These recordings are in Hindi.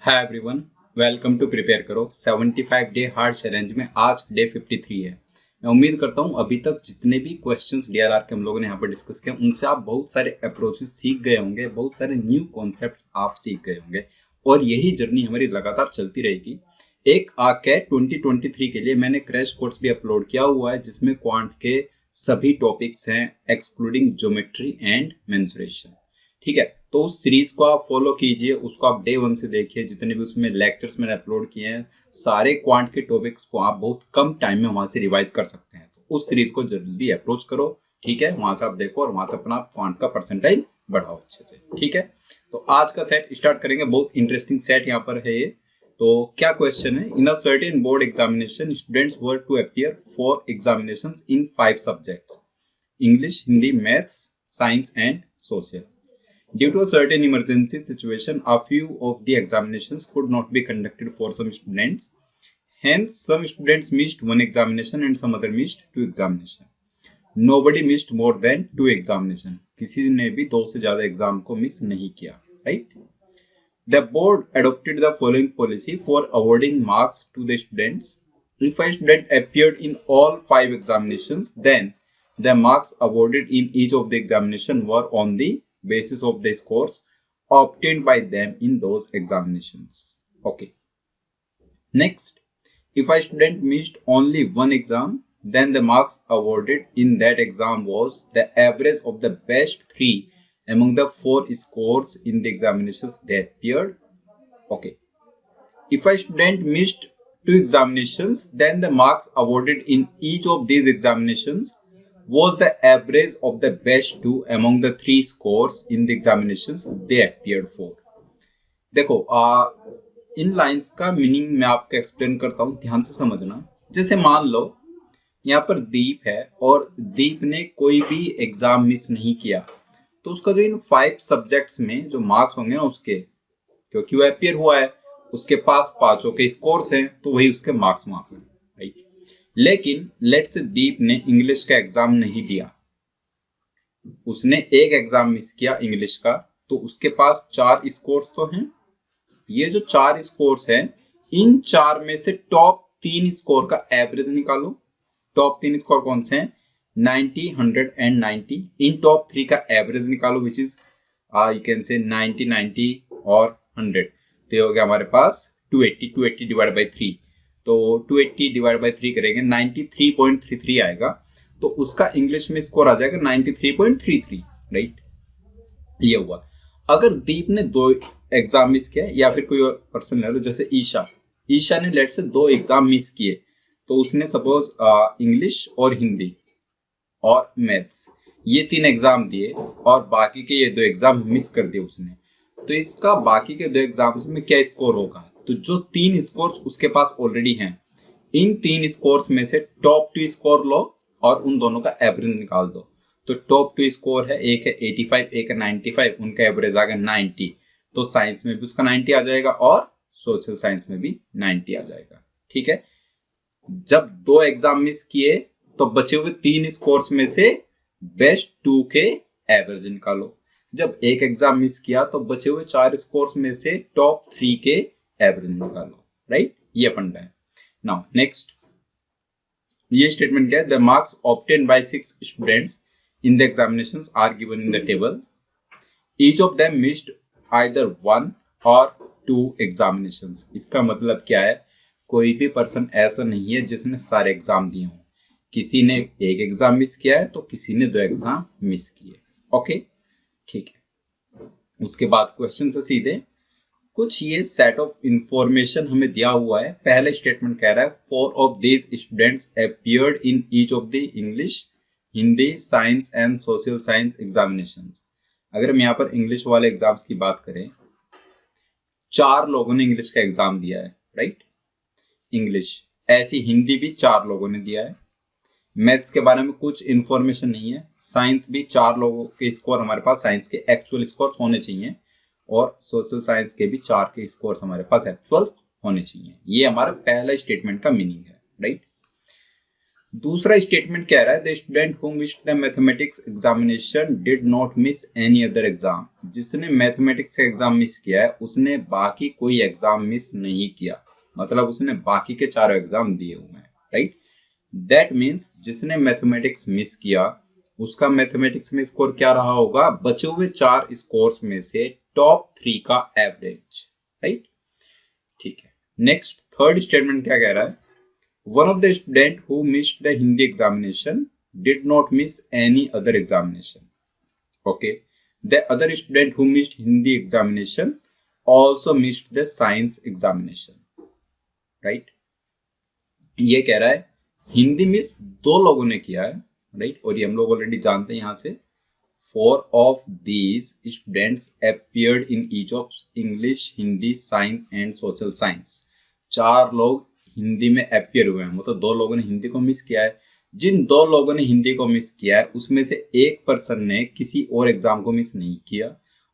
Hi everyone, welcome to prepare करो 75 डे हार्ड चैलेंज में आज डे 53 है। मैं उम्मीद करता हूं अभी तक जितने भी क्वेश्चंस डीआरआर के हम लोगों ने यहाँ पर डिस्कस किए उनसे आप बहुत सारे अप्रोचेस सीख गए होंगे, बहुत सारे न्यू कॉन्सेप्ट्स आप सीख गए होंगे और यही जर्नी हमारी लगातार चलती रहेगी। एक कैट 2023 के लिए मैंने क्रैश कोर्स भी अपलोड किया हुआ है जिसमें क्वांट के सभी टॉपिक्स हैं एक्सक्लूडिंग ज्योमेट्री एंड मेंसुरेशन। ठीक है, तो उस सीरीज को आप फॉलो कीजिए, उसको आप डे 1 से देखिए। जितने भी उसमें लेक्चर्स मैंने अपलोड किए हैं सारे क्वांट के टॉपिक्स को आप बहुत कम टाइम में वहां से रिवाइज कर सकते हैं। तो उस सीरीज को जल्दी अप्रोच करो, ठीक है, वहां से आप देखो और वहां से अपना क्वांट का परसेंटाइल बढ़ाओ अच्छे से। ठीक है, तो आज का सेट स्टार्ट करेंगे। बहुत इंटरेस्टिंग सेट यहाँ पर है ये। तो क्या क्वेश्चन है, in a certain board examination students were to appear for examinations in 5 subjects, English, Hindi, maths, science and social. Due to a certain emergency situation, a few of the examinations could not be conducted for some students. Hence, some students missed one examination and some other missed 2 examinations. Nobody missed more than 2 examinations. किसी ने भी 2 से ज्यादा एग्जाम को मिस नहीं किया, right? The board adopted the following policy for awarding marks to the students. If a student appeared in all 5 examinations, then the marks awarded in each of the examination were on the basis of the scores obtained by them in those examinations. Okay. Next, if a student missed only one exam, then the marks awarded in that exam was the average of the best 3 among the 4 scores in the examinations that appeared. Okay. If a student missed 2 examinations, then the marks awarded in each of these examinations was the average of the best 2 among the 3 scores in the examinations they appeared for. देखो इन लाइंस का मीनिंग मैं आपको एक्सप्लेन करता हूं, ध्यान से समझना। जैसे मान लो यहाँ पर दीप है और दीप ने कोई भी एग्जाम मिस नहीं किया, तो उसका जो इन 5 सब्जेक्ट्स में जो मार्क्स होंगे ना उसके, क्योंकि वो अपीयर हुआ है, उसके पास 5 के स्कोर्स हैं, तो वही उसके मार्क्स वहां पर, राइट। लेकिन लेट से दीप ने इंग्लिश का एग्जाम नहीं दिया, उसने एक एग्जाम मिस किया इंग्लिश का, तो उसके पास 4 स्कोर्स तो हैं। ये जो 4 स्कोर्स हैं, इन 4 में से टॉप 3 स्कोर का एवरेज निकालो। टॉप 3 स्कोर कौन से हैं? 90, 100 एंड 90। इन टॉप 3 का एवरेज निकालो, which is you can say 90, 90 और 100। तो ये हो गया हमारे पास 280 डिवाइड बाई 3। तो 280 डिवाइड बाई 3 करेंगे 93.33 आएगा, तो उसका इंग्लिश में स्कोर आ जाएगा 93.33, राइट। ये हुआ। अगर दीप ने 2 एग्जाम मिस किया या फिर कोई और पर्सन ले लो, जैसे ईशा ने लेट से 2 एग्जाम मिस किए, तो उसने सपोज इंग्लिश और हिंदी और मैथ्स ये 3 एग्जाम दिए और बाकी के ये 2 एग्जाम मिस कर दिए उसने, तो इसका बाकी के 2 एग्जाम्स में क्या स्कोर होगा? तो जो 3 स्कोर्स उसके पास ऑलरेडी हैं, इन 3 स्कोर्स में से टॉप 2 स्कोर लो और उन दोनों का एवरेज निकाल दो। तो टॉप 2 स्कोर है, एक है 85, एक है 95, उनका एवरेज आ गया 90। तो साइंस में भी उसका 90 आ जाएगा और सोशल साइंस में भी 90 आ जाएगा। ठीक है, जब 2 एग्जाम मिस किए तो बचे हुए 3 स्कोर्स में से बेस्ट 2 के एवरेज निकालो। जब एक एग्जाम मिस किया तो बचे हुए 4 स्कोर्स में से टॉप 3 के एवरेज निकालो, राइट। ये फंडा है। नाउ नेक्स्ट, ये स्टेटमेंट क्या है? The marks obtain by 6 students in the examinations are given in the table. Each of them missed either 1 और 2 एग्जामिनेशंस। इसका मतलब क्या है? कोई भी पर्सन ऐसा नहीं है जिसने सारे एग्जाम दिए हों। किसी ने एक एग्जाम मिस किया है तो किसी ने 2 एग्जाम मिस किए। ओके, ठीक है। उसके बाद क्वेश्चन से सीधे कुछ ये सेट ऑफ इंफॉर्मेशन हमें दिया हुआ है। पहले स्टेटमेंट कह रहा है 4 of these students appeared in each of the English, Hindi, science and social science examinations. अगर हम यहाँ पर इंग्लिश वाले एग्जाम्स की बात करें, 4 लोगों ने इंग्लिश का एग्जाम दिया है, राइट। इंग्लिश, ऐसी हिंदी भी 4 लोगों ने दिया है। मैथ्स के बारे में कुछ इंफॉर्मेशन नहीं है। साइंस भी 4 लोगों के स्कोर हमारे पास साइंस के एक्चुअल स्कोर होने चाहिए और सोशल साइंस के भी 4 के स्कोर्स हमारे पास एक्चुअल होने चाहिए। ये हमारा पहला स्टेटमेंट का मीनिंग है, राइट। दूसरा स्टेटमेंट कह रहा है the student who missed the mathematics examination did not miss any other exam. जिसने मैथमेटिक्स का एग्जाम मिस किया है उसने बाकी कोई एग्जाम मिस नहीं किया, मतलब उसने बाकी के चारों एग्जाम दिए हुए हैं, राइट। दैट मीन्स जिसने मैथमेटिक्स मिस किया उसका मैथमेटिक्स में स्कोर क्या रहा होगा, बचे हुए 4 स्कोर्स में से टॉप 3 का एवरेज, राइट। ठीक है, नेक्स्ट थर्ड स्टेटमेंट क्या कह रहा है, one of the student who missed the Hindi examination did not miss any other examination. Okay, the other student who missed Hindi examination also missed the science examination, right. ये कह रहा है हिंदी मिस 2 लोगों ने किया है, राइट, और ये हम लोग ऑलरेडी जानते हैं यहां से। 4 of these students appeared in each of English, Hindi, science and social science. 4 लोग हिंदी में अपियर हुए हैं, मतलब 2 लोगों ने हिंदी को मिस किया है। जिन 2 लोगों ने हिंदी को मिस किया है उसमें से एक पर्सन ने किसी और एग्जाम को मिस नहीं किया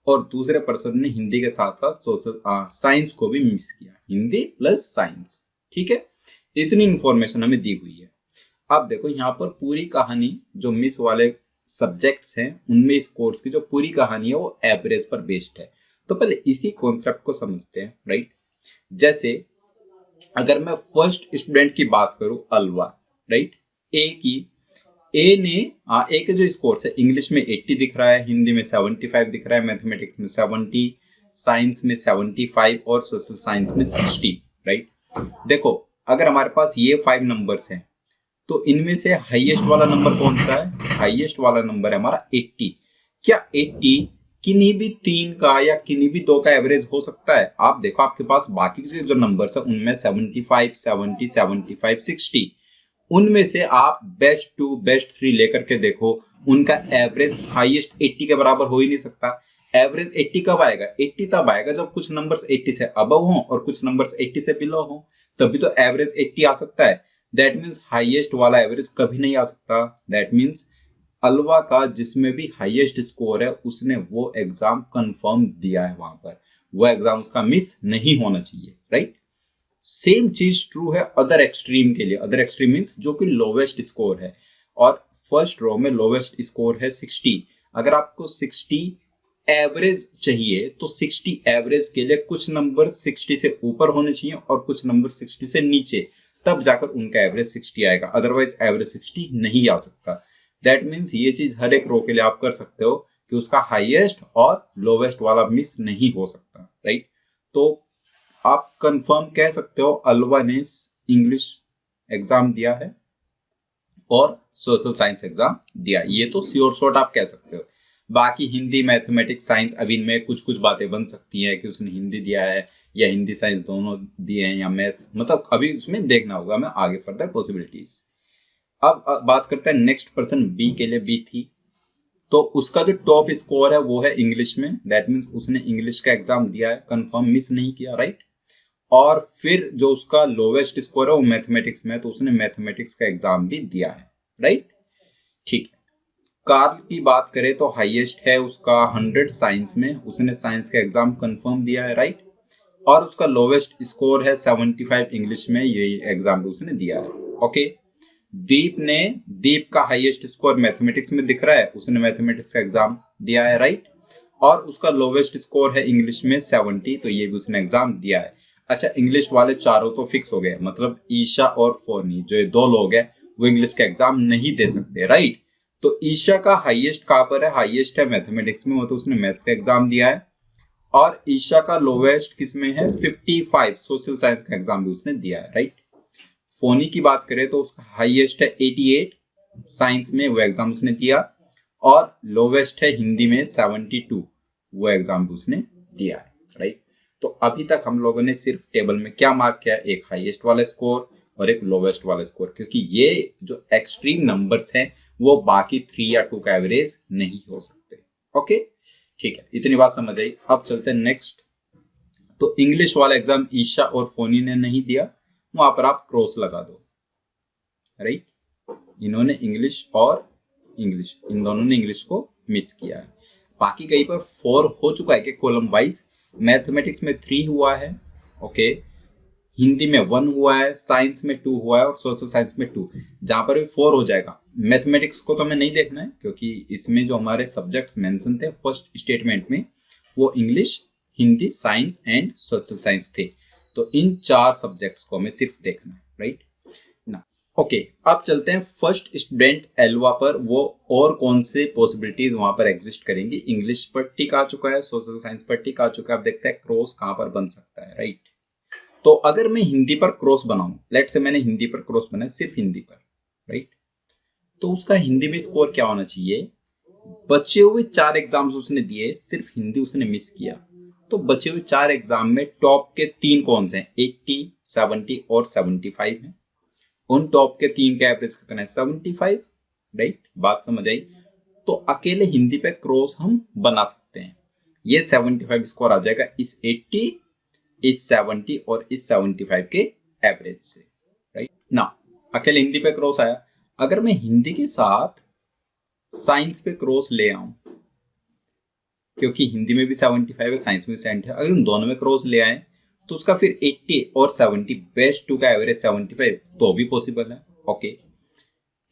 और दूसरे पर्सन ने हिंदी के साथ साथ सोशल साइंस को भी मिस किया, हिंदी प्लस साइंस। ठीक है, इतनी इंफॉर्मेशन हमें दी हुई है। अब देखो यहाँ पर पूरी कहानी जो मिस वाले सब्जेक्ट्स हैं उनमें इस कोर्स की जो पूरी कहानी है वो एवरेज पर बेस्ड है। तो पहले इसी कॉन्सेप्ट को समझते हैं, राइट। जैसे अगर मैं फर्स्ट स्टूडेंट की बात करूं अलवा, राइट, ए की, ए ने ए के जो स्कोर्स है इंग्लिश में 80 दिख रहा है, हिंदी में 75 दिख रहा है, मैथमेटिक्स में 70, साइंस में 75 और सोशल साइंस में 60, राइट। देखो अगर हमारे पास ये 5 नंबर्स हैं तो इनमें से हाईएस्ट वाला नंबर कौन सा है, हाईएस्ट वाला नंबर है हमारा 80। क्या 80 किन्हीं भी 3 का या किन्हीं भी 2 का एवरेज हो सकता है? आप देखो आपके पास बाकी के जो नंबर्स है उनमें 75, 70, 75, 60, उनमें से आप बेस्ट 2 बेस्ट 3 लेकर के देखो, उनका एवरेज हाईएस्ट 80 के बराबर हो ही नहीं सकता। एवरेज 80 कब आएगा, 80 तब आएगा जब कुछ नंबर्स 80 से अबव हो और कुछ नंबर्स 80 से बिलो हो, तभी तो एवरेज 80 आ सकता है। दैट मीन्स हाईएस्ट वाला एवरेज कभी नहीं आ सकता। दैट मीन्स अलवा का जिसमें भी हाईएस्ट स्कोर है उसने वो एग्जाम कंफर्म दिया है, वहां पर वो एग्जाम उसका मिस नहीं होना चाहिए, राइट। सेम चीज ट्रू है अदर एक्सट्रीम के लिए। अदर एक्सट्रीम मीन्स जो कि लोवेस्ट स्कोर है, और फर्स्ट रो में लोवेस्ट स्कोर है 60। अगर आपको 60 एवरेज चाहिए तो 60 एवरेज के लिए कुछ नंबर 60 से ऊपर होने चाहिए और कुछ नंबर 60 से नीचे, तब जाकर उनका एवरेज 60 आएगा, अदरवाइज एवरेज 60 नहीं आ सकता। दैट मीन्स ये चीज हर एक रो के लिए आप कर सकते हो कि उसका हाईएस्ट और लोवेस्ट वाला मिस नहीं हो सकता, राइट। तो आप कंफर्म कह सकते हो अलवा ने इंग्लिश एग्जाम दिया है और सोशल साइंस एग्जाम दिया, ये तो श्योर शॉट आप कह सकते हो। बाकी हिंदी, मैथमेटिक्स, साइंस, अभी इनमें कुछ कुछ बातें बन सकती हैं कि उसने हिंदी दिया है या हिंदी साइंस दोनों दिए हैं या मैथ्स, मतलब अभी उसमें देखना होगा हमें आगे फर्दर पॉसिबिलिटीज। अब बात करते हैं नेक्स्ट पर्सन बी के लिए। बी थी तो उसका जो टॉप स्कोर है वो है इंग्लिश में। दैट मीन्स उसने इंग्लिश का एग्जाम दिया है, कंफर्म मिस नहीं किया, राइट। और फिर जो उसका लोवेस्ट स्कोर है वो मैथमेटिक्स में, तो उसने मैथमेटिक्स का एग्जाम भी दिया है, राइट। ठीक है, कार्ल की बात करें तो हाईएस्ट है उसका 100 साइंस में, उसने साइंस का एग्जाम कंफर्म दिया है, राइट। और उसका लोवेस्ट स्कोर है 75 इंग्लिश में, ये एग्जाम भी उसने दिया है, ओके। दीप का हाईएस्ट स्कोर मैथमेटिक्स में दिख रहा है, उसने मैथमेटिक्स का एग्जाम दिया है, राइट। और उसका लोवेस्ट स्कोर है इंग्लिश में 70, तो ये भी उसने एग्जाम दिया है। अच्छा, इंग्लिश वाले चारों तो फिक्स हो गए, मतलब ईशा और फोनी जो ये 2 लोग हैं वो इंग्लिश का एग्जाम नहीं दे सकते, राइट। तो ईशा का हाईएस्ट कहां पर है, हाईएस्ट है मैथमेटिक्स में, मतलब उसने मैथ्स का एग्जाम दिया है। और ईशा का लोवेस्ट किसमें है, 55, सोशल साइंस का एग्जाम भी उसने दिया है, राइट। फोनी की बात करें तो उसका हाईएस्ट है 88 साइंस में, वो एग्जाम उसने दिया। और लोवेस्ट है हिंदी में 72, वो एग्जाम भी उसने दिया है, राइट। तो अभी तक हम लोगों ने सिर्फ टेबल में क्या मार्क किया, एक हाईएस्ट वाला स्कोर और एक लोवेस्ट वाला स्कोर, क्योंकि ये जो एक्सट्रीम नंबर्स हैं वो बाकी 3 या 2 का एवरेज नहीं हो सकते, ओके। ठीक है, इतनी बात समझ आई। अब चलते हैं नेक्स्ट। तो इंग्लिश वाला एग्जाम ईशा और फोनी ने नहीं दिया, वहां पर आप क्रॉस लगा दो, राइट। इन्होंने इंग्लिश और इंग्लिश, इन दोनों ने इंग्लिश को मिस किया है। बाकी कहीं पर 4 हो चुका है कि कॉलम वाइज, मैथमेटिक्स में 3 हुआ है, ओके। हिंदी में 1 हुआ है, साइंस में 2 हुआ है और सोशल साइंस में 2, जहां पर भी 4 हो जाएगा। मैथमेटिक्स को तो हमें नहीं देखना है क्योंकि इसमें जो हमारे सब्जेक्ट्स मेंशन थे फर्स्ट स्टेटमेंट में वो English, Hindi, science and social science थे। तो इन 4 सब्जेक्ट्स को हमें सिर्फ देखना है, राइट ना। ओके, अब चलते हैं फर्स्ट स्टूडेंट एल्वा पर। वो और कौन से पॉसिबिलिटीज वहां पर एग्जिस्ट करेंगी। इंग्लिश पर टिक आ चुका है, सोशल साइंस पर टिक आ चुका है। अब देखते हैं क्रॉस कहां पर बन सकता है, राइट। तो अगर मैं हिंदी पर क्रॉस बनाऊं, लेट से मैंने हिंदी पर क्रॉस बनाया, सिर्फ हिंदी पर, राइट, तो उसका हिंदी में स्कोर क्या होना चाहिए। बचे हुए 4 एग्जाम्स उसने दिए, सिर्फ हिंदी उसने मिस किया, तो बचे हुए 4 एग्जाम में टॉप के 3 कौन से हैं, 80, 70 और 75 है। उन टॉप के 3 का एवरेज कितना है, 75, राइट। बात समझ आई। तो अकेले हिंदी पे क्रॉस हम बना सकते हैं। ये 75 स्कोर आ जाएगा इस 80, इस 70 और इस 75 के एवरेज से, राइट ना। अकेले हिंदी पे क्रॉस आया। अगर मैं हिंदी के साथ साइंस पे क्रॉस ले आऊं, क्योंकि हिंदी में भी 75 है, साइंस में 70 है, अगर इन दोनों में क्रॉस ले आए तो उसका फिर 80 और 70 बेस्ट 2 का एवरेज 75 तो भी पॉसिबल है। ओके,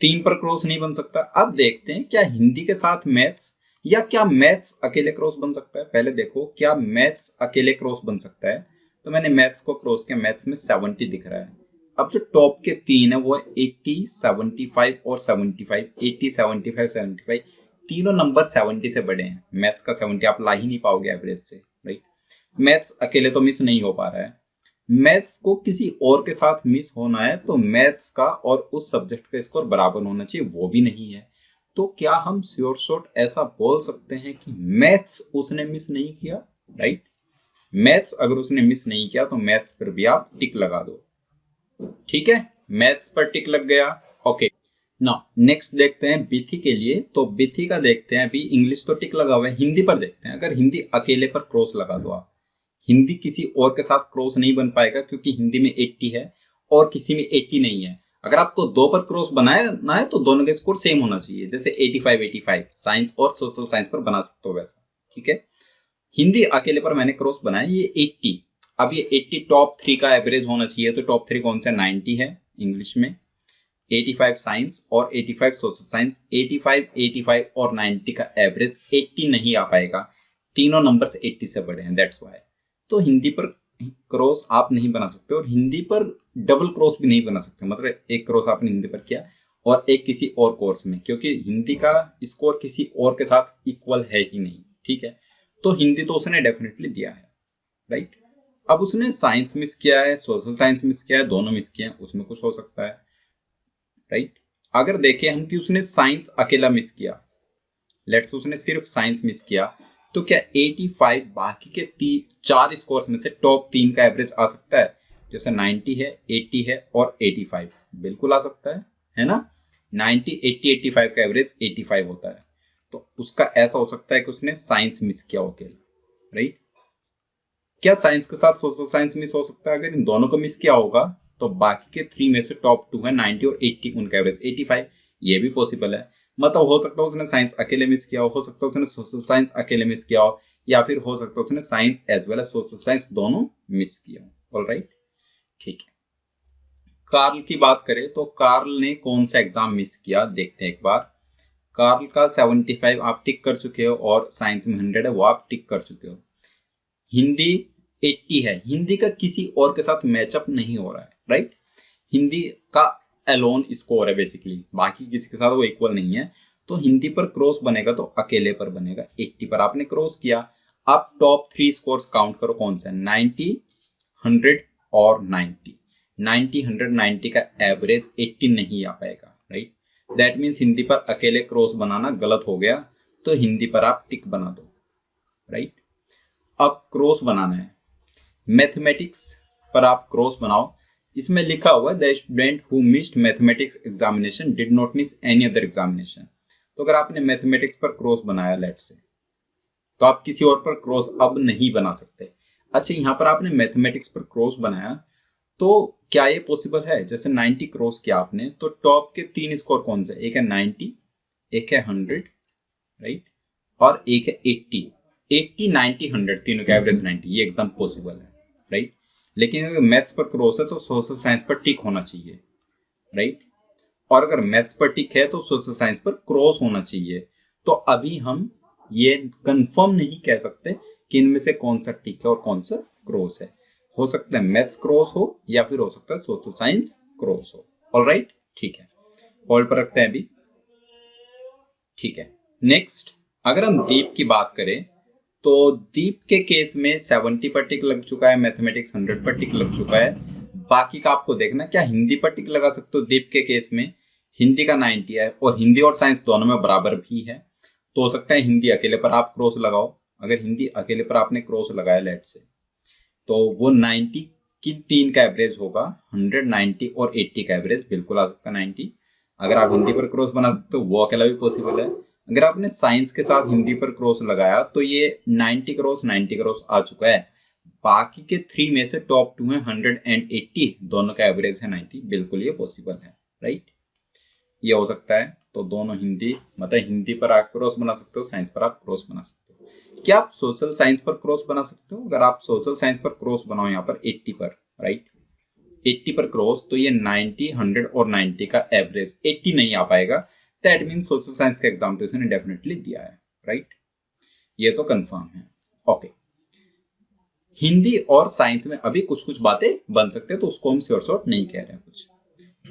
3 पर क्रॉस नहीं बन सकता। अब देखते हैं क्या हिंदी के साथ मैथ्स, या क्या मैथ्स अकेले क्रॉस बन सकता है। पहले देखो क्या मैथ्स अकेले क्रॉस बन सकता है। तो मैंने मैथ्स को क्रॉस किया, मैथ्स में 70 दिख रहा है। अब जो टॉप के 3 है वो है 80, 75 और 75। 80, 75, 75 तीनों नंबर 70 से बड़े हैं। मैथ्स का 70 आप ला ही नहीं पाओगे एवरेज से, राइट। मैथ्स अकेले तो मिस नहीं हो पा रहा है। मैथ्स को किसी और के साथ मिस होना है तो मैथ्स का और उस सब्जेक्ट का स्कोर बराबर होना चाहिए, वो भी नहीं है। तो क्या हम श्योर शॉट ऐसा बोल सकते हैं कि मैथ्स उसने मिस नहीं किया, राइट। मैथ्स अगर उसने मिस नहीं किया तो मैथ्स पर भी आप टिक लगा दो, ठीक है। मैथ्स पर टिक लग गया। ओके, नाउ नेक्स्ट देखते हैं बिथी के लिए। तो बिथी का देखते हैं, अभी इंग्लिश तो टिक लगा हुआ है, हिंदी पर देखते हैं। अगर हिंदी अकेले पर क्रॉस लगा दो आप, हिंदी किसी और के साथ क्रॉस नहीं बन पाएगा क्योंकि हिंदी में 80 है और किसी में 80 नहीं है। अगर आपको 2 पर क्रॉस बनाना है तो दोनों के स्कोर सेम होना चाहिए, जैसे 85 85 साइंस और सोशल साइंस पर बना सकते हो वैसा, ठीक है। हिंदी अकेले पर मैंने क्रॉस बनाया, ये 80। अब ये 80 टॉप 3 का एवरेज होना चाहिए, तो टॉप 3 कौन सा, 90 है इंग्लिश में, 85 साइंस और 85 सोशल साइंस। 85, 85 और 90 का एवरेज 80 नहीं आ पाएगा, तीनों नंबर्स 80 से बड़े हैं, दैट्स व्हाई। तो हिंदी पर क्रॉस आप नहीं बना सकते और हिंदी पर डबल क्रॉस भी नहीं बना सकते। मतलब एक क्रॉस आपने हिंदी पर किया और एक किसी और कोर्स में, क्योंकि हिंदी का स्कोर किसी और के साथ इक्वल है ही नहीं, ठीक है। तो हिंदी तो उसने डेफिनेटली दिया है, राइट। अब उसने साइंस मिस किया है, सोशल साइंस मिस किया है, दोनों मिस किए हैं, उसमें कुछ हो सकता है, राइट। अगर देखें हम कि उसने साइंस अकेला मिस किया, लेट्स उसने सिर्फ साइंस मिस किया, तो क्या 85 बाकी के 4 स्कोर्स में से टॉप 3 का एवरेज आ सकता है। जैसे 90 है, 80 है और 85, बिल्कुल आ सकता है ना। 90, 80, 85 का एवरेज 85 होता है। तो उसका ऐसा हो सकता है कि उसने साइंस मिस किया हो अकेला, राइट। क्या साइंस के साथ सोशल साइंस मिस हो सकता है। अगर इन दोनों को मिस किया होगा तो बाकी के 3 में से टॉप 2 है 90 और 80, उनका एवरेज 85, ये भी पॉसिबल है। मतलब हो सकता है उसने साइंस अकेले मिस किया हो सकता है उसने सोशल साइंस अकेले मिस किया हो, या फिर हो सकता है उसने science as well as social science दोनों मिस किया हो। ऑलराइट, ठीक है। कार्ल की बात करें तो कार्ल ने कौन सा एग्जाम मिस किया, देखते हैं एक बार। कार्ल का 75 आप टिक कर चुके हो और साइंस में 100 है, वो आप टिक कर चुके हो। हिंदी 80 है, हिंदी का किसी और के साथ मैचअप नहीं हो रहा है, राइट। हिंदी का एलोन स्कोर है बेसिकली, बाकी किसी के साथ वो इक्वल नहीं है। तो हिंदी पर क्रॉस बनेगा तो अकेले पर बनेगा। 80 पर आपने क्रॉस किया। आप टॉप 3 स्कोर्स काउंट करो कौन सा है, 90, 100 और 90। 90, 100, 90 का एवरेज 80 नहीं आ पाएगा, राइट। दैट मीन्स हिंदी पर अकेले क्रॉस बनाना गलत हो गया, तो हिंदी पर आप टिक बना दो, राइट। अब क्रॉस बनाना है मैथमेटिक्स पर, आप क्रॉस बनाओ। इसमें लिखा हुआ है the student who missed mathematics examination did not miss any other examination. तो अगर आपने मैथमेटिक्स पर क्रॉस बनाया लेट से, तो आप किसी और पर क्रॉस अब नहीं बना सकते। अच्छा, यहाँ पर आपने मैथमेटिक्स पर क्रॉस बनाया तो क्या ये पॉसिबल है। जैसे 90 क्रॉस किया आपने, तो टॉप के 3 स्कोर कौन से, एक है 90, एक है 100, राइट, और एक है 80। 80, 90, 100 तीनों का एवरेज 90, ये एकदम पॉसिबल है, राइट। लेकिन अगर मैथ्स पर क्रॉस है तो सोशल साइंस पर टिक होना चाहिए, राइट। और अगर मैथ्स पर टिक है तो सोशल साइंस पर क्रॉस होना चाहिए। तो अभी हम ये कंफर्म नहीं कह सकते कि इनमें से कौन सा टिक है और कौन सा क्रॉस है। हो सकता है मैथ्स क्रॉस हो या फिर हो सकता है सोशल साइंस क्रॉस हो। ऑलराइट, ठीक है, होल्ड पर रखते हैं अभी। ठीक है, नेक्स्ट अगर हम दीप की बात करें तो दीप के केस में 70 पर टिक लग चुका है, मैथमेटिक्स 100 पर टिक लग चुका है। बाकी का आपको देखना, क्या हिंदी पर टिक लगा सकते हो दीप के केस में? हिंदी का 90 है और हिंदी और साइंस दोनों में बराबर भी है, तो हो सकता है हिंदी अकेले पर आप क्रॉस लगाओ। अगर हिंदी अकेले पर आपने क्रॉस लगाया लेट से, तो वो 90 की 3 का एवरेज होगा, 100, 90 और 80 का एवरेज बिल्कुल आ सकता है 90। अगर आप हिंदी पर क्रॉस बना सकते हो वो अकेला भी पॉसिबल है। अगर आपने साइंस के साथ हिंदी पर क्रॉस लगाया तो ये 90 क्रॉस 90 क्रॉस आ चुका है। बाकी के 3 में से टॉप 2 है 100 एंड 80, दोनों का एवरेज है 90, बिल्कुल ये पॉसिबल है, राइट। ये हो सकता है, तो दोनों हिंदी, मतलब हिंदी पर आप क्रॉस बना सकते हो, साइंस पर आप क्रॉस बना सकते हो। क्या आप सोशल साइंस पर क्रॉस बना सकते हो? अगर आप सोशल साइंस पर क्रॉस बनाओ यहाँ पर 80 पर, राइट, 80 पर क्रॉस, तो ये 90, 100 और 90 का एवरेज 80 नहीं आ पाएगा। दैट मीन सोशल साइंस का एग्जाम तो इसने डेफिनेटली दिया है, राइट, ये तो कंफर्म है। ओके, हिंदी और साइंस में अभी कुछ कुछ बातें बन सकते हैं, तो उसको हम श्योर शॉर्ट नहीं कह रहे हैं कुछ।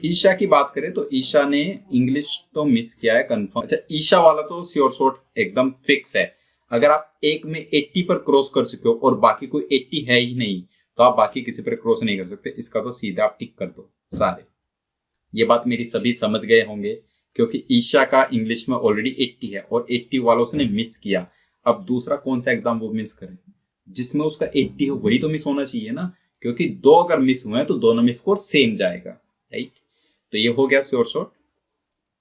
ईशा की बात करें तो ईशा ने इंग्लिश तो मिस किया है कंफर्म। अच्छा, ईशा वाला तो श्योर शॉर्ट एकदम फिक्स है। अगर आप एक में 80 पर क्रॉस कर चुके हो और बाकी कोई 80 है ही नहीं, तो आप बाकी किसी पर क्रॉस नहीं कर सकते। इसका तो सीधा आप टिक कर दो सारे। ये बात मेरी सभी समझ गए होंगे, क्योंकि ईशा का इंग्लिश में ऑलरेडी 80 है और 80 वालों से मिस किया। अब दूसरा कौन सा एग्जाम वो मिस करे जिसमें उसका 80 हो? वही तो मिस होना चाहिए ना, क्योंकि दो अगर मिस हुए हैं तो दोनों में स्कोर सेम जाएगा, राइट। तो ये हो गया श्योर शॉर्ट।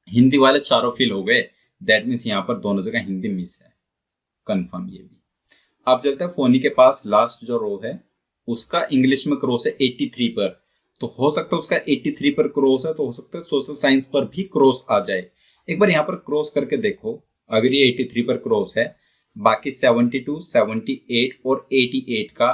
हिंदी वाले चारों फेल हो गए, दैट मीन्स यहाँ पर दोनों जगह हिंदी मिस है, कंफर्म ये भी। अब चलते हैं फोनी के पास। लास्ट जो रो है उसका इंग्लिश में क्रॉस है 83 पर, तो हो सकता है उसका 83 पर क्रॉस है, तो हो सकता है सोशल साइंस पर भी क्रॉस आ जाए। एक बार यहाँ पर क्रॉस करके देखो, अगर ये 83 पर क्रॉस है, बाकी 72, 78 और 88 का,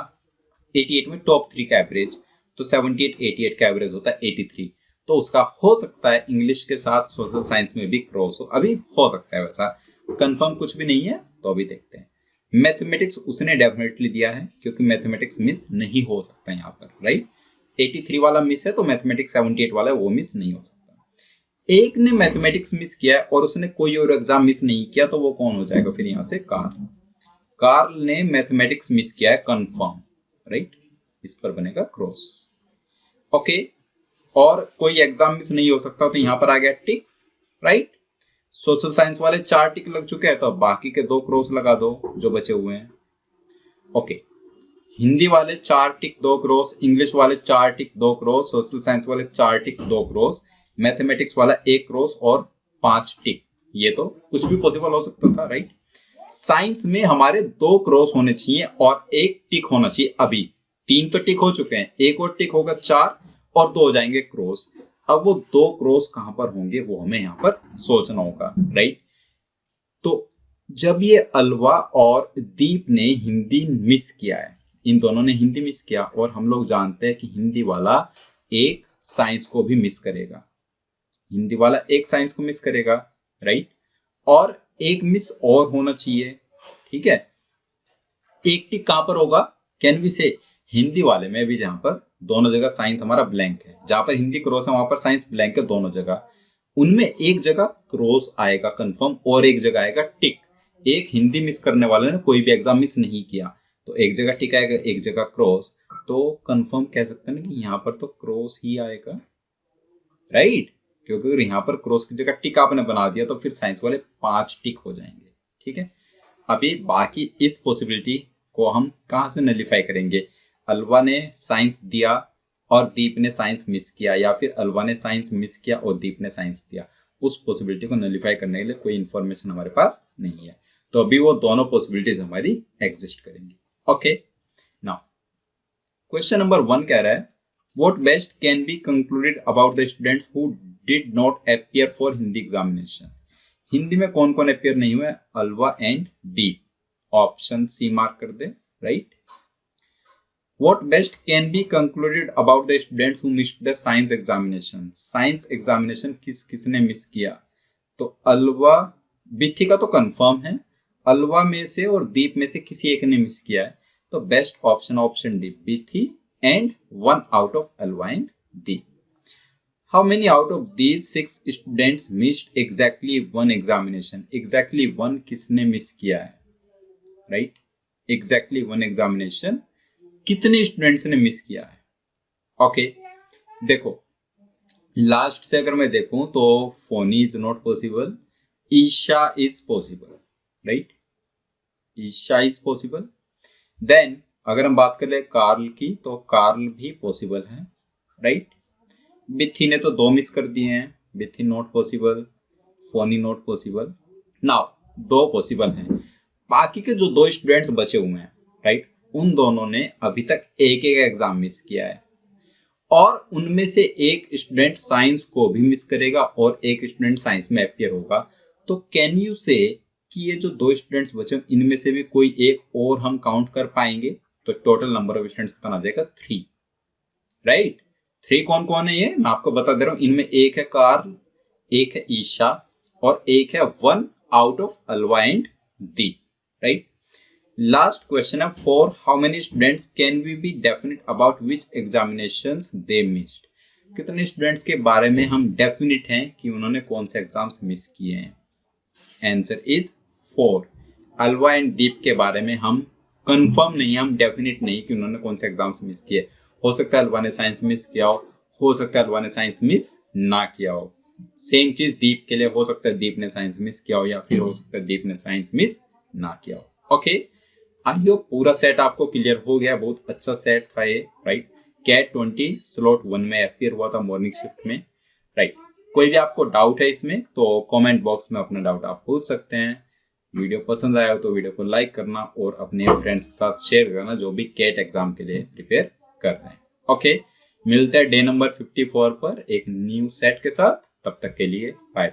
88 में टॉप 3 का एवरेज, तो 78, 88 का एवरेज होता है 83, तो उसका हो सकता है इंग्लिश के साथ सोशल साइंस में भी क्रॉस हो। अभी हो सकता है, वैसा कंफर्म कुछ भी नहीं है, तो अभी देखते हैं। मैथमेटिक्स उसने डेफिनेटली दिया है, क्योंकि मैथमेटिक्स मिस नहीं हो सकता यहाँ पर, राइट। 83 वाला मिस है तो मैथमेटिक्स 78 वाला है वो मिस नहीं हो सकता। एक ने मैथमेटिक्स मिस किया है और उसने कोई और एग्जाम मिस नहीं किया, तो वो कौन हो जाएगा फिर यहाँ से? कार्ल। कार्ल ने मैथमेटिक्स मिस किया है कंफर्म, राइट, इस पर बनेगा क्रॉस। ओके, और कोई एग्जाम मिस नहीं हो सकता, तो यहां पर आ गया टिक, राइट। सोशल साइंस वाले 4 टिक लग चुके हैं, तो बाकी के 2 क्रॉस लगा दो जो बचे हुए हैं। ओके, हिंदी वाले 4 टिक 2 क्रॉस, इंग्लिश वाले 4 टिक 2 क्रॉस, सोशल साइंस वाले 4 टिक 2 क्रॉस, मैथमेटिक्स वाला 1 क्रॉस और 5 टिक। ये तो कुछ भी पॉसिबल हो सकता था, राइट। साइंस में हमारे 2 क्रॉस होने चाहिए और 1 टिक होना चाहिए। अभी 3 तो टिक हो चुके हैं, 1 और टिक होगा 4 और 2 हो जाएंगे क्रॉस। अब वो 2 क्रॉस कहां पर होंगे वो हमें यहां पर सोचना होगा, राइट। तो जब ये अलवा और दीप ने हिंदी मिस किया है, इन दोनों ने हिंदी मिस किया, और हम लोग जानते हैं कि हिंदी वाला एक साइंस को भी मिस करेगा, हिंदी वाला एक साइंस को मिस करेगा, राइट, और एक मिस और होना चाहिए, ठीक है। एक टिक कहां पर होगा? कैन वी से हिंदी वाले में भी, जहां पर दोनों जगह साइंस हमारा ब्लैंक है, जहां पर हिंदी क्रॉस है वहां पर साइंस ब्लैंक है दोनों जगह, उनमें एक जगह क्रॉस आएगा कंफर्म और एक जगह आएगा टिक। एक हिंदी मिस करने वाले ने कोई भी एग्जाम मिस नहीं किया, तो एक जगह टिक आएगा एक जगह क्रॉस, तो कंफर्म कह सकते हैं ना कि यहाँ पर तो क्रॉस ही आएगा, राइट। क्योंकि अगर यहाँ पर क्रॉस की जगह टिक आपने बना दिया तो फिर साइंस वाले 5 टिक हो जाएंगे, ठीक है। अभी बाकी इस पॉसिबिलिटी को हम कहाँ से नलीफाई करेंगे? अलवा ने साइंस दिया और दीप ने साइंस मिस किया, या फिर अलवा ने साइंस मिस किया और दीप ने साइंस दिया, उस पॉसिबिलिटी को नलीफाई करने के लिए कोई इंफॉर्मेशन हमारे पास नहीं है, तो अभी वो दोनों पॉसिबिलिटीज हमारी एग्जिस्ट करेंगी। ओके, नाउ क्वेश्चन नंबर 1 कह रहा है, what best can be concluded about the students who did not appear for Hindi examination? Hindi में कौन कौन अपियर नहीं हुए? Alva and Deep. Option C mark कर दे, right. What best can be concluded about the students who missed the science examination? Science examination किसने मिस किया? तो अल्वा, बिथी का तो कंफर्म है, अल्वा में से और दीप में से किसी एक ने मिस किया है। तो best option D, Bithi and 1 out of Alva and Deep. How many out of these 6 students missed exactly 1 examination? Exactly 1 किसने मिस किया है? Right? Exactly 1 examination कितने स्टूडेंट्स ने मिस किया है? ओके, देखो लास्ट से अगर मैं देखूं तो फोनी is not possible, Isha is possible, right? Isha is possible. Then अगर हम बात करें कार्ल की तो कार्ल भी पॉसिबल है, राइट? बिथी ने तो 2 मिस कर दिए हैं, Bithi not possible, Phoni not possible. Now 2 possible हैं, बाकी के जो 2 स्टूडेंट्स बचे हुए हैं, राइट, उन दोनों ने अभी तक एक एग्जाम मिस किया है और उनमें से एक स्टूडेंट साइंस को भी मिस करेगा और एक स्टूडेंट साइंस में अपीयर होगा। तो कैन यू से कि ये जो 2 स्टूडेंट्स बचे इनमें से भी कोई एक और हम काउंट कर पाएंगे? तो टोटल नंबर ऑफ स्टूडेंट्स कितना आ जाएगा? 3, राइट? 3 कौन कौन है ये मैं आपको बता दे रहा हूं। इनमें एक है कार्ल, एक है ईशा और एक है 1 out of Alva and Deep, right? Last question है, for how many students can we be definite about which examinations they missed? कितने स्टूडेंट्स के बारे में हम डेफिनेट हैं कि उन्होंने कौन से एग्जाम्स मिस किए हैं? Answer is 4। अल्वा एंड दीप के बारे में हम कंफर्म नहीं, हम डेफिनेट नहीं कि उन्होंने कौन से एग्जाम्स मिस किए। हो सकता है अल्वा ने साइंस मिस किया हो सकता है अल्वा ने साइंस मिस ना किया हो। सेम चीज दीप के लिए, हो सकता है दीप ने साइंस मिस किया हो या फिर हो सकता है दीप ने साइंस मिस ना किया हो। ओके, आई होप पूरा सेट आपको क्लियर हो गया। बहुत अच्छा सेट था ये, राइट? कैट 20 स्लॉट 1 में अपीयर हुआ था मॉर्निंग शिफ्ट में, राइट? कोई भी आपको डाउट है इसमें तो कमेंट बॉक्स में अपना डाउट आप पूछ सकते हैं। वीडियो पसंद आया हो तो वीडियो को लाइक करना और अपने फ्रेंड्स के साथ शेयर करना जो भी कैट एग्जाम के लिए प्रिपेयर कर रहे हैं। ओके, मिलते हैं डे नंबर 54 पर एक न्यू सेट के साथ। तब तक के लिए बाय।